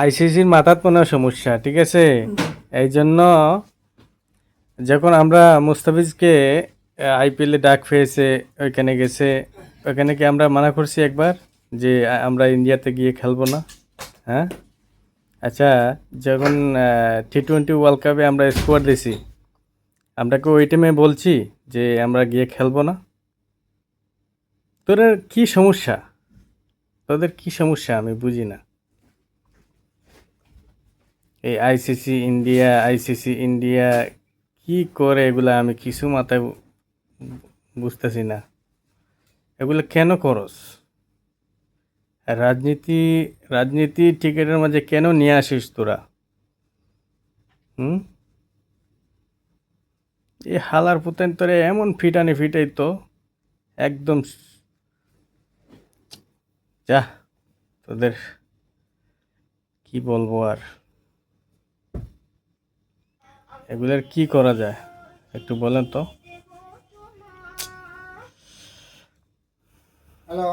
আইসিসির মাথার কোনো সমস্যা, ঠিক আছে। এই জন্য যখন আমরা মুস্তাফিজকে আইপিএলে ডাক পেয়েছে, ওইখানে গেছে, ওইখানে কি আমরা মানা করছি একবার যে আমরা ইন্ডিয়াতে গিয়ে খেলবো না? হ্যাঁ, আচ্ছা, যখন টি-20 ওয়ার্ল্ড কাপে আমরা স্কোয়াড দিছি, আমরা কি ওই টাইমে বলছি যে আমরা গিয়ে খেলবো না? তোদের কি সমস্যা? তোদের কি সমস্যা আমি বুঝি না। এই আইসিসি ইন্ডিয়া কি করে এগুলা, আমি কিছু মাথায় বুঝতেছি না। এগুলো কেন করস? আর রাজনীতি টিকেটের মাঝে কেন নিয়ে আসিস তোরা? হুম, এই হালার পুতেন তোরে এমন ফিটাই তো একদম। যা, তোদের কি বলবো আর, এগুলোর কি করা যায় একটু বলেন তো। হ্যালো।